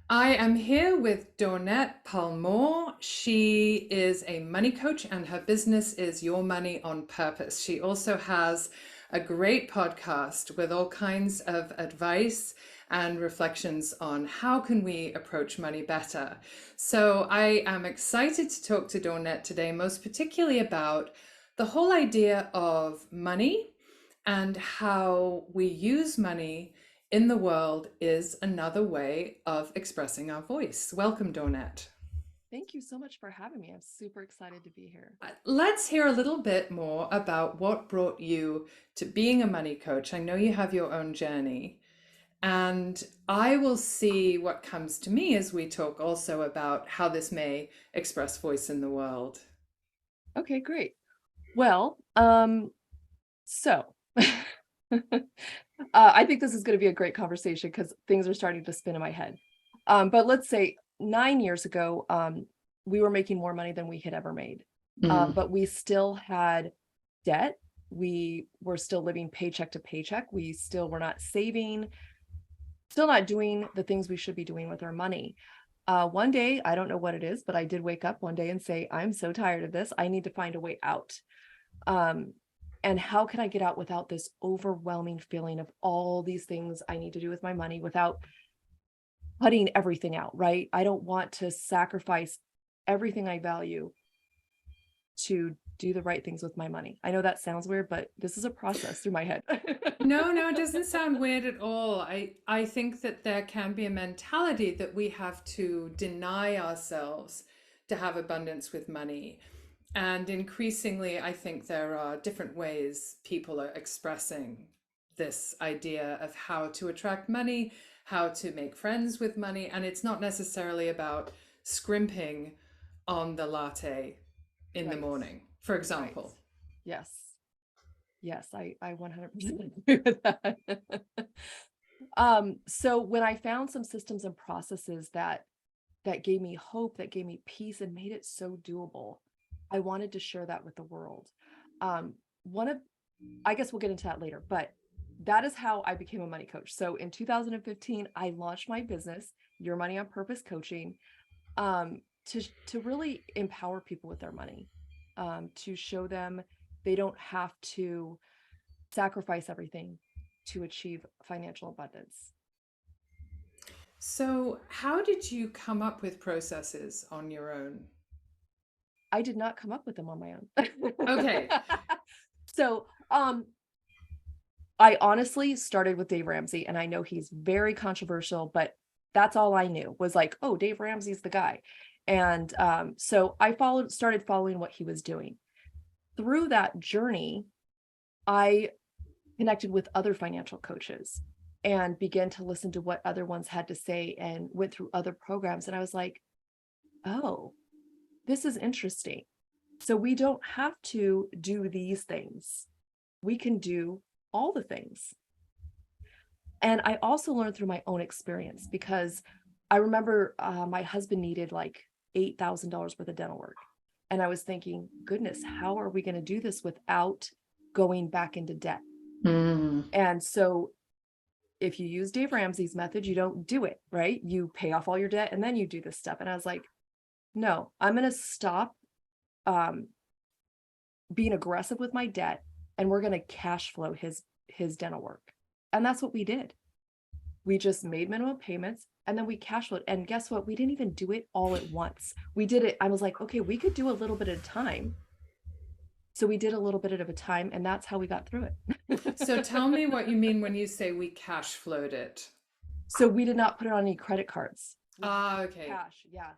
I am here with Dawnette Palmore. She is a money coach and her business is Your Money on Purpose. She also has a great podcast with all kinds of advice and reflections on how can we approach money better. So I am excited to talk to Dawnette today, most particularly about the whole idea of money and how we use money in the world is another way of expressing our voice. Welcome, Dawnette. Thank you so much for having me. I'm super excited to be here. Let's hear a little bit more about what brought you to being a money coach. I know you have your own journey, and I will see what comes to me as we talk also about how this may express voice in the world. Okay, great. Well, so I think this is going to be a great conversation because things are starting to spin in my head. But let's say 9 years ago, we were making more money than we had ever made, Mm. but we still had debt. We were still living paycheck to paycheck. We still were not saving, still not doing the things we should be doing with our money. One day, I don't know what it is, but I did wake up one day and say, I'm so tired of this. I need to find a way out. Um, and how can I get out without this overwhelming feeling of all these things I need to do with my money without putting everything out, right? I don't want to sacrifice everything I value to do the right things with my money. I know that sounds weird, but this is a process through my head. No, no, it doesn't sound weird at all. I think that there can be a mentality that we have to deny ourselves to have abundance with money. And increasingly, I think there are different ways people are expressing this idea of how to attract money, how to make friends with money. And it's not necessarily about scrimping on the latte in the Right, morning, for right. example. Yes. Yes, I 100% agree with that. So when I found some systems and processes that gave me hope, that gave me peace and made it so doable, I wanted to share that with the world. One of I guess we'll get into that later, but that is how I became a money coach. So in 2015, I launched my business, Your Money on Purpose Coaching, to really empower people with their money, to show them they don't have to sacrifice everything to achieve financial abundance. So, how did you come up with processes on your own? I did not come up with them on my own. Okay. So, I honestly started with Dave Ramsey, and I know he's very controversial, but that's all I knew was like, oh, Dave Ramsey's the guy. And so I started following what he was doing. Through that journey, I connected with other financial coaches and began to listen to what other ones had to say and went through other programs. And I was like, oh, this is interesting. So we don't have to do these things. We can do all the things. And I also learned through my own experience because I remember my husband needed like $8,000 worth of dental work. And I was thinking, goodness, how are we going to do this without going back into debt? Mm. And so if you use Dave Ramsey's method, you don't do it, right? You pay off all your debt and then you do this stuff. And I was like, no, I'm going to stop um, being aggressive with my debt and we're going to cash flow his dental work. And that's what we did. We just made minimum payments and then we cash flowed. And guess what? We didn't even do it all at once. We did it. I was like, okay, we could do a little bit at a time. So we did a little bit at a time, and that's how we got through So, it. tell me what you mean when you say we cash flowed it. So we did not put it on any credit cards. We did Ah, okay. cash. Yeah.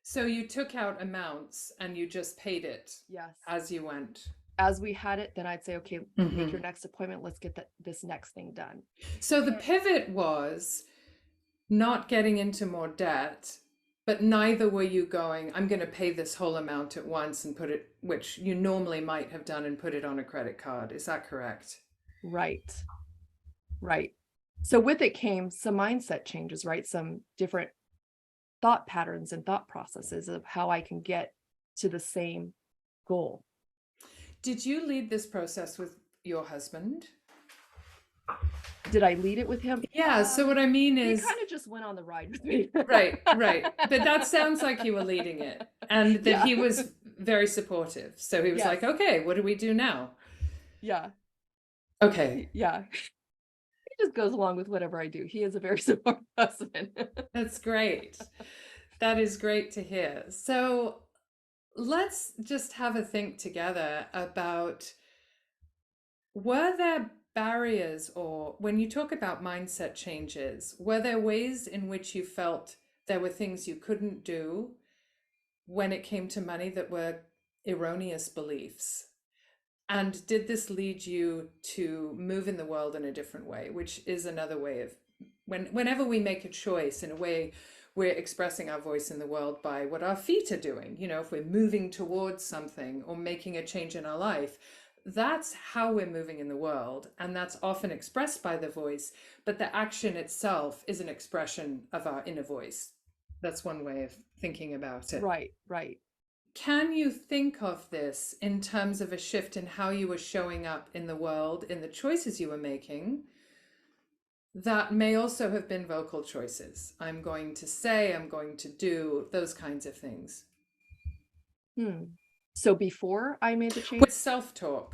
So, you took out amounts and you just paid it Yes. as you went. As we had it, then I'd say, okay, make Hmm. your next appointment. Let's get this next thing done. So, the And pivot was not getting into more debt, but neither were you going, I'm going to pay this whole amount at once and put it, which you normally might have done and put it on a credit card. Is that correct? right, right. So with it came some mindset changes, right? Some different thought patterns and thought processes of how I can get to the same goal. Did you lead this process with your husband? Did I lead it with him? Yeah, so what I mean He is, kind of just went on the ride with me. right, right. But that sounds like you were leading it and that Yeah. he was very supportive. So he was Yes. like, okay, what do we do now? Yeah. Okay, Yeah. He just goes along with whatever I do. He is a very supportive husband. that's great. That is great to hear. So let's just have a think together about, were there barriers, or when you talk about mindset changes, were there ways in which you felt there were things you couldn't do when it came to money that were erroneous beliefs? And did this lead you to move in the world in a different way, which is another way of, whenever we make a choice, in a way, we're expressing our voice in the world by what our feet are doing. You know, if we're moving towards something or making a change in our life, that's how we're moving in the world. And that's often expressed by the voice, but the action itself is an expression of our inner voice. That's one way of thinking about it. Right, right. Can you think of this in terms of a shift in how you were showing up in the world, in the choices you were making, that may also have been vocal choices? I'm going to say, I'm going to do, those kinds of things. So before I made the change? With self-talk.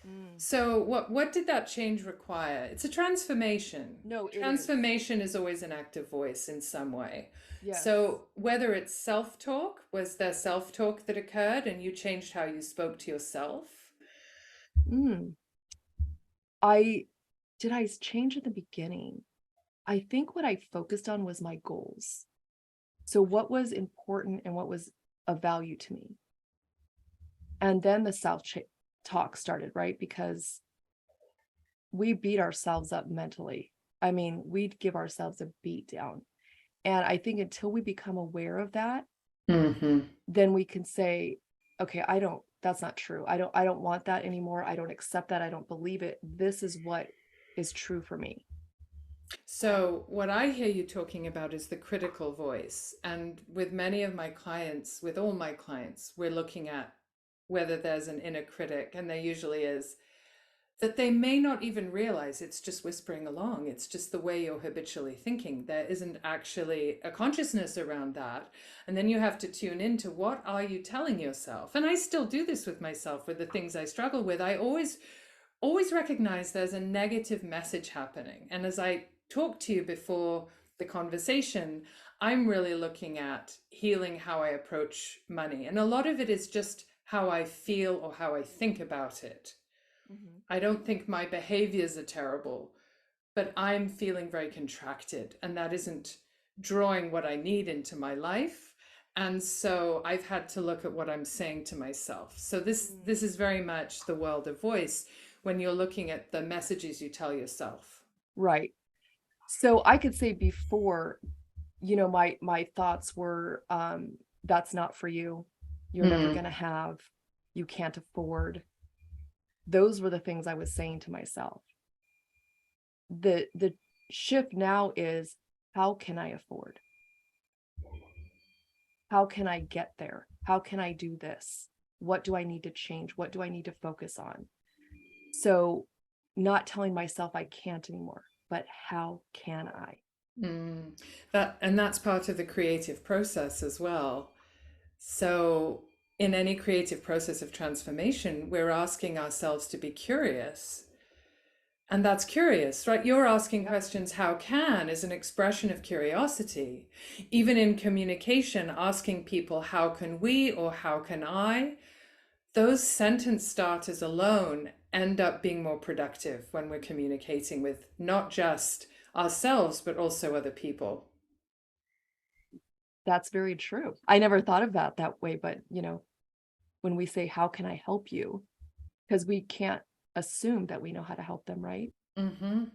Mm. So what did that change require? It's a transformation. No, it is. Transformation is always an active voice in some way. Yes. So whether it's self-talk, was there self-talk that occurred and you changed how you spoke to yourself? Did I change at the beginning? I think what I focused on was my goals. So what was important and what was of value to me. And then the self-talk started, right? Because we beat ourselves up mentally. I mean, we'd give ourselves a beat down. And I think until we become aware of that, then we can say, okay, that's not true. I don't want that anymore. I don't accept that. I don't believe it. This is what is true for me. So, what I hear you talking about is the critical voice. And with many of my clients, with all my clients, we're looking at whether there's an inner critic, and there usually is, that they may not even realize it's just whispering along. It's just the way you're habitually thinking. There isn't actually a consciousness around that. And then you have to tune into, what are you telling yourself? And I still do this with myself with the things I struggle with. I always recognize there's a negative message happening. And as I talked to you before the conversation, I'm really looking at healing how I approach money. And a lot of it is just how I feel or how I think about it. I don't think my behaviors are terrible, but I'm feeling very contracted, and that isn't drawing what I need into my life. And so I've had to look at what I'm saying to myself. So this is very much the world of voice when you're looking at the messages you tell yourself. Right. So I could say before, my thoughts were, that's not for you. You're never going to have, you can't afford. Those were the things I was saying to myself. The shift now is, how can I afford? How can I get there? How can I do this? What do I need to change? What do I need to focus on? So not telling myself I can't anymore, but how can I? That's part of the creative process as well. So in any creative process of transformation, we're asking ourselves to be curious. And that's curious, right? You're asking questions, how can, is an expression of curiosity. Even in communication, asking people, how can we, or how can I? Those sentence starters alone end up being more productive when we're communicating with not just ourselves, but also other people. That's very true. I never thought of that way, but when we say, how can I help you? Because we can't assume that we know how to help them, right? How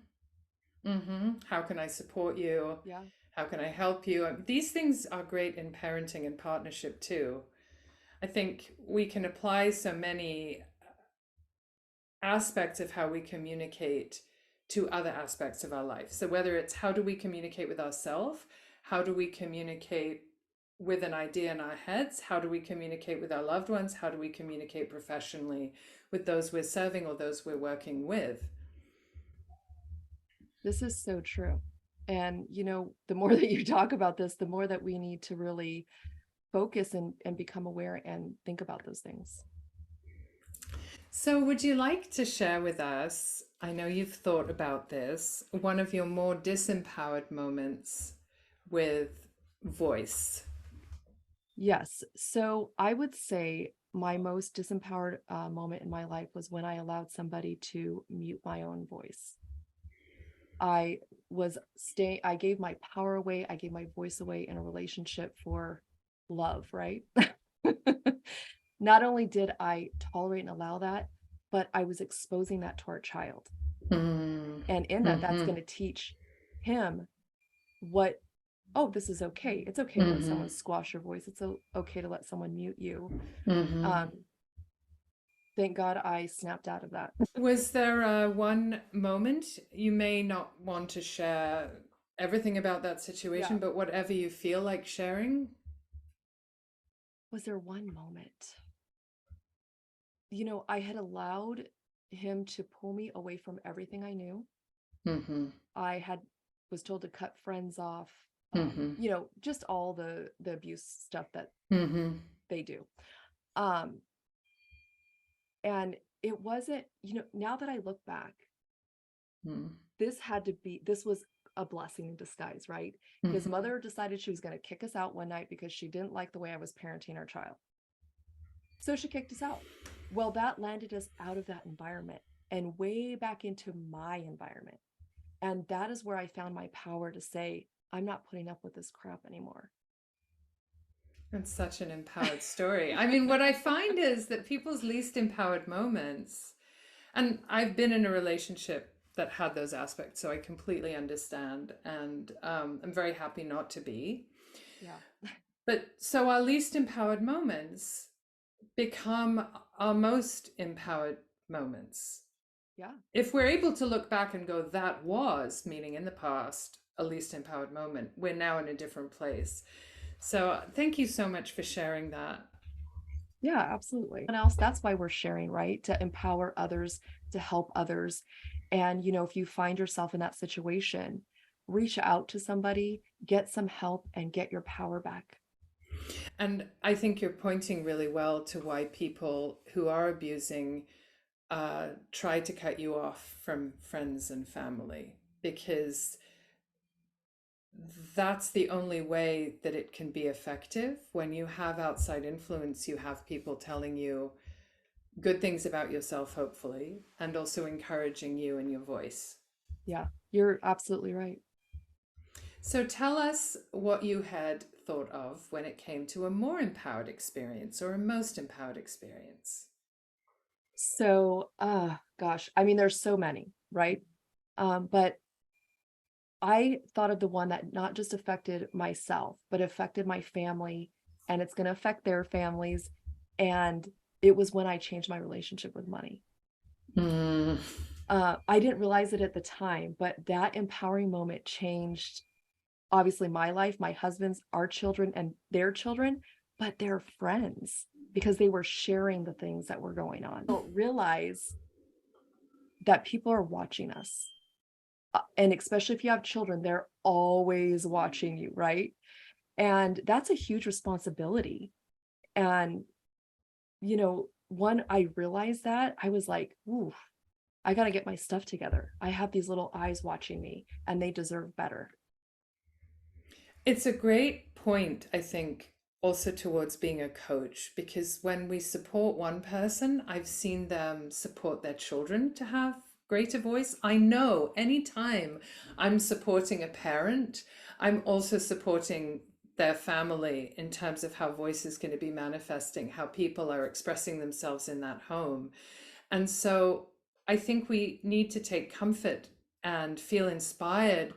can I support you? Yeah. How can I help you? These things are great in parenting and partnership too. I think we can apply so many aspects of how we communicate to other aspects of our life. So whether it's, how do we communicate with ourselves? How do we communicate with an idea in our heads? How do we communicate with our loved ones? How do we communicate professionally with those we're serving or those we're working with? This is so true. And, the more that you talk about this, the more that we need to really focus and become aware and think about those things. So, would you like to share with us? I know you've thought about this, one of your more disempowered moments with voice. Yes. So I would say my most disempowered moment in my life was when I allowed somebody to mute my own voice. I gave my power away. I gave my voice away in a relationship for love, right? Not only did I tolerate and allow that, but I was exposing that to our child. Mm. And in that, that's going to teach him what, oh, this is okay. It's okay to let someone squash your voice. It's okay to let someone mute you. Thank God I snapped out of that. Was there one moment, you may not want to share everything about that situation, Yeah. but whatever you feel like sharing? Was there one moment? I had allowed him to pull me away from everything I knew. I was told to cut friends off, just all the abuse stuff that they do. And it wasn't, now that I look back, this was a blessing in disguise, right? His mother decided she was going to kick us out one night because she didn't like the way I was parenting our child. So she kicked us out. Well, that landed us out of that environment and way back into my environment. And that is where I found my power to say, I'm not putting up with this crap anymore. That's such an empowered story. I mean, what I find is that people's least empowered moments, and I've been in a relationship that had those aspects, so I completely understand, and I'm very happy not to be. Yeah. But so our least empowered moments become our most empowered moments. Yeah. If we're able to look back and go, that was, meaning in the past, a least empowered moment, we're now in a different place. So thank you so much for sharing that. Yeah, absolutely. And else, that's why we're sharing, right? To empower others, to help others. And, if you find yourself in that situation, reach out to somebody, get some help, and get your power back. And I think you're pointing really well to why people who are abusing try to cut you off from friends and family, because that's the only way that it can be effective. When you have outside influence, you have people telling you good things about yourself, hopefully, and also encouraging you in your voice. Yeah, you're absolutely right. So tell us what you had thought of when it came to a more empowered experience or a most empowered experience. So, gosh, I mean, there's so many, right? But I thought of the one that not just affected myself, but affected my family, and it's going to affect their families. And it was when I changed my relationship with money. I didn't realize it at the time, but that empowering moment changed, obviously, my life, my husband's, our children, and their children, but their friends, because they were sharing the things that were going on. Don't realize that people are watching us. And especially if you have children, they're always watching you, right? And that's a huge responsibility. And, when I realized that, I was like, ooh, I got to get my stuff together. I have these little eyes watching me, and they deserve better. It's a great point, I think, also towards being a coach, because when we support one person, I've seen them support their children to have greater voice. I know anytime I'm supporting a parent, I'm also supporting their family in terms of how voice is going to be manifesting, how people are expressing themselves in that home. And so I think we need to take comfort and feel inspired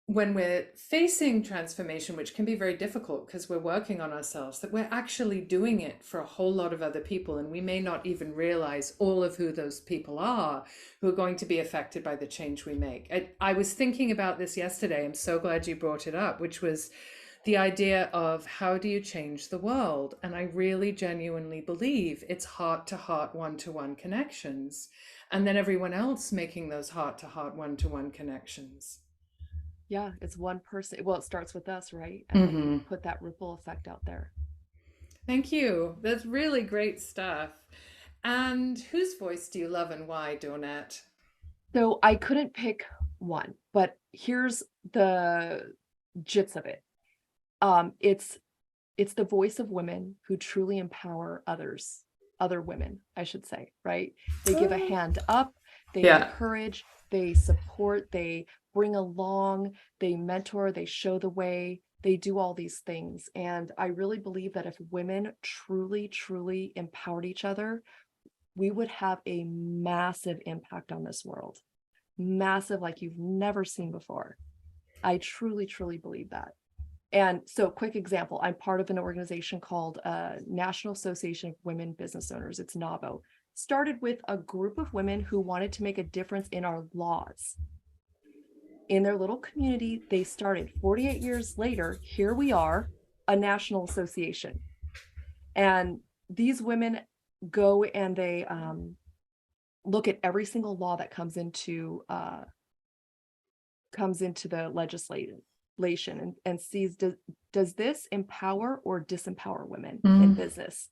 when we're facing transformation, which can be very difficult because we're working on ourselves, that we're actually doing it for a whole lot of other people. And we may not even realize all of who those people are who are going to be affected by the change we make. I was thinking about this yesterday. I'm so glad you brought it up, which was the idea of how do you change the world? And I really genuinely believe it's heart to heart, one to one connections. And then everyone else making those heart to heart, one to one connections. Yeah, it's one person. Well, it starts with us, right? And then we Mm-hmm. put that ripple effect out there. Thank you. That's really great stuff. And whose voice do you love and why, Dawnette? So I couldn't pick one, but here's the gist of it. It's the voice of women who truly empower others, other women, I should say, right? They give a hand up, they Yeah. encourage, they support, they bring along, they mentor, they show the way, they do all these things. And I really believe that if women truly, truly empowered each other, we would have a massive impact on this world. Massive, like you've never seen before. I truly, truly believe that. And so, quick example, I'm part of an organization called National Association of Women Business Owners. It's NAWBO. Started with a group of women who wanted to make a difference in our laws. In their little community, they started 48 years later. Here we are, a national association. And these women go and they look at every single law that comes into the legislation and sees, does this empower or disempower women in business?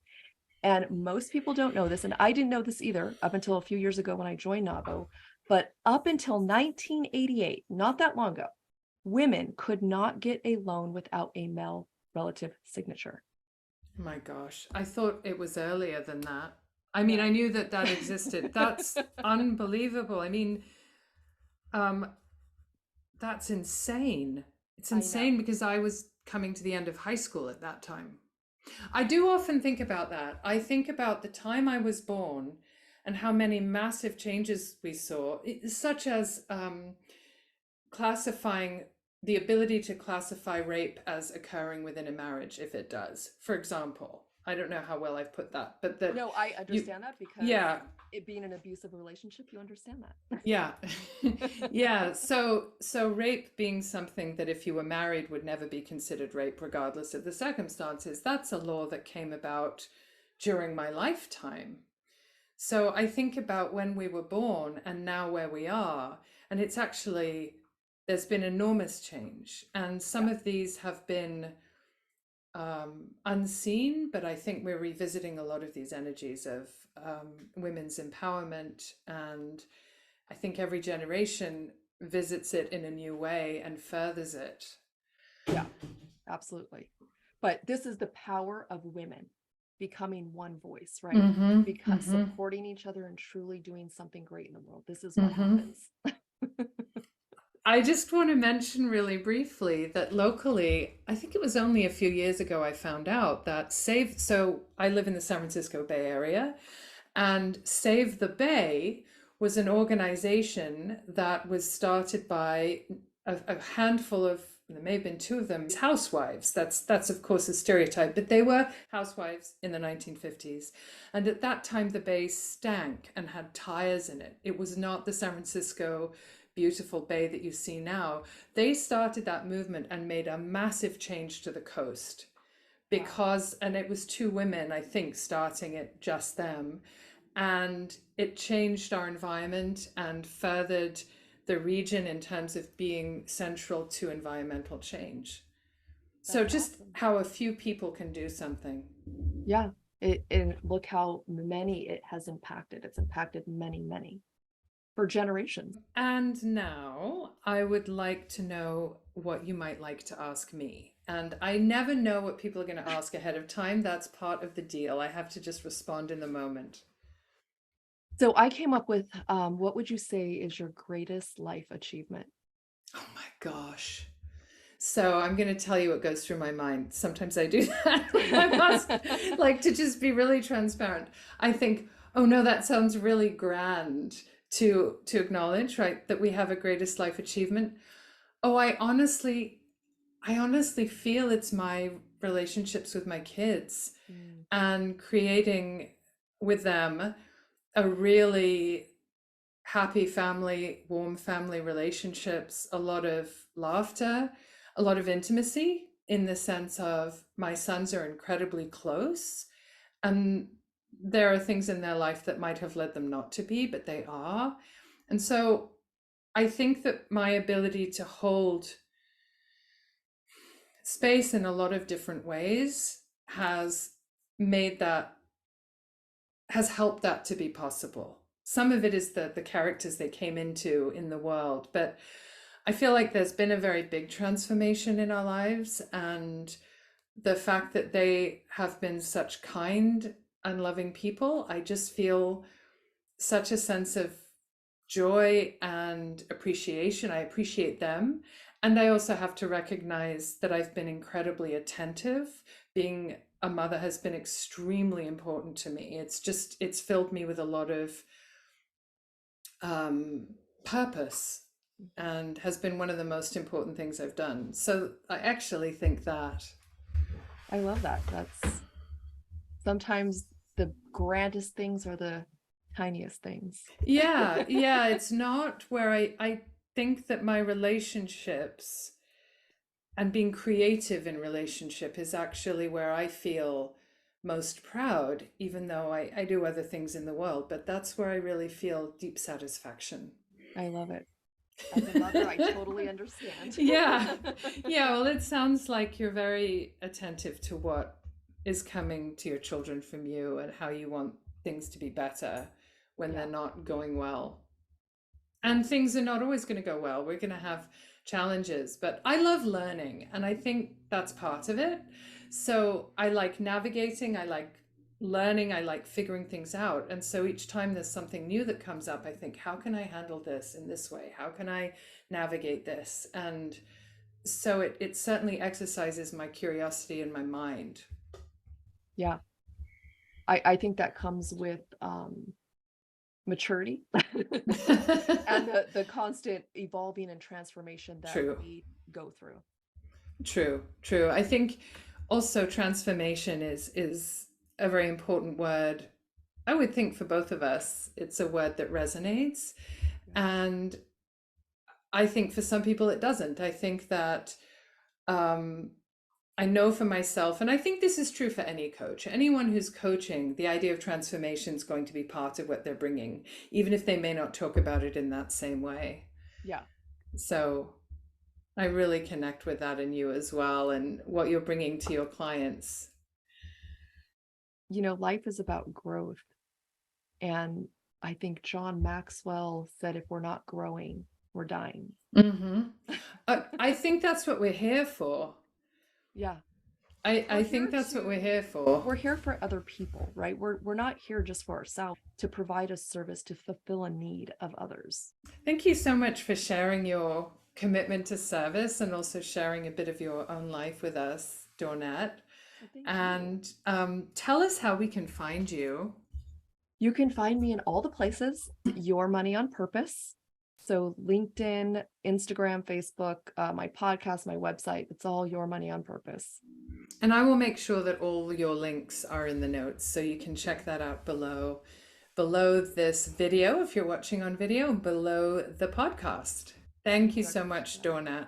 And most people don't know this, and I didn't know this either up until a few years ago when I joined NAWBO. But up until 1988, not that long ago, women could not get a loan without a male relative signature. My gosh, I thought it was earlier than that. I mean, I knew that that existed. That's unbelievable. I mean, that's insane. It's insane because I was coming to the end of high school at that time. I do often think about that. I think about the time I was born and how many massive changes we saw, such as classifying the ability to classify rape as occurring within a marriage, if it does, for example. I don't know how well I've put that, but that. No, I understand that because it being an abusive relationship, you understand that. Yeah. Yeah. So rape being something that if you were married would never be considered rape, regardless of the circumstances, that's a law that came about during my lifetime. So I think about when we were born and now where we are, and it's actually, there's been enormous change. And some of these have been unseen, but I think we're revisiting a lot of these energies of women's empowerment. And I think every generation visits it in a new way and furthers it. Yeah, absolutely. But this is the power of women becoming one voice, right? Mm-hmm, Because mm-hmm. supporting each other and truly doing something great in the world. This is what happens. I just want to mention really briefly that locally, I think it was only a few years ago I found out that so I live in the San Francisco Bay Area, and Save the Bay was an organization that was started by a handful of, there may have been two of them, housewives. That's of course a stereotype, but they were housewives in the 1950s. And at that time, the bay stank and had tires in it. It was not the San Francisco beautiful bay that you see now. They started that movement and made a massive change to the coast because, and it was two women, I think, starting it, just them. And it changed our environment and furthered the region in terms of being central to environmental change. So just awesome. How a few people can do something. Yeah. And look how many it has impacted. It's impacted many, many for generations. And now I would like to know what you might like to ask me. And I never know what people are going to ask ahead of time. That's part of the deal. I have to just respond in the moment. So I came up with, what would you say is your greatest life achievement? Oh my gosh. So I'm going to tell you what goes through my mind. Sometimes I do that. I must like to just be really transparent. I think, oh no, that sounds really grand to acknowledge, right? That we have a greatest life achievement. Oh, I honestly feel it's my relationships with my kids and creating with them a really happy family, warm family relationships, a lot of laughter, a lot of intimacy in the sense of my sons are incredibly close, and there are things in their life that might have led them not to be, but they are. And so I think that my ability to hold space in a lot of different ways has made that, has helped that to be possible. Some of it is the characters they came into in the world, but I feel like there's been a very big transformation in our lives, and the fact that they have been such kind and loving people, I just feel such a sense of joy and appreciation. I appreciate them. And I also have to recognize that I've been incredibly attentive. Being a mother has been extremely important to me. It's filled me with a lot of purpose, and has been one of the most important things I've done. So I actually think that. I love that. That's sometimes the grandest things are the tiniest things. Yeah, yeah, it's not where I think that my relationships and being creative in relationship is actually where I feel most proud, even though I do other things in the world, but that's where I really feel deep satisfaction. I love it. As a mother, I totally understand. Yeah. Yeah, well, it sounds like you're very attentive to what is coming to your children from you and how you want things to be better when they're not going well. And things are not always going to go well. We're going to have challenges, but I love learning, and I think that's part of it. So I like navigating, I like learning, I like figuring things out. And so each time there's something new that comes up, I think, how can I handle this in this way? How can I navigate this? And so it certainly exercises my curiosity and my mind. Yeah. I think that comes with maturity and the constant evolving and transformation that True. we go through. True. I think also transformation is a very important word. I would think for both of us, it's a word that resonates. And I think for some people it doesn't. I think that I know for myself, and I think this is true for any coach, anyone who's coaching, the idea of transformation is going to be part of what they're bringing, even if they may not talk about it in that same way. Yeah. So I really connect with that in you as well, and what you're bringing to your clients. You know, life is about growth. And I think John Maxwell said, if we're not growing, we're dying. I think that's what we're here for. Yeah. I think that's what we're here for. We're here for other people, right? We're not here just for ourselves, to provide a service, to fulfill a need of others. Thank you so much for sharing your commitment to service and also sharing a bit of your own life with us, Dawnette. And tell us how we can find you. You can find me in all the places, Your Money on Purpose. So LinkedIn, Instagram, Facebook, my podcast, my website, it's all Your Money on Purpose. And I will make sure that all your links are in the notes, so you can check that out below this video if you're watching on video, and below the podcast. Thank you so much, Dawnette.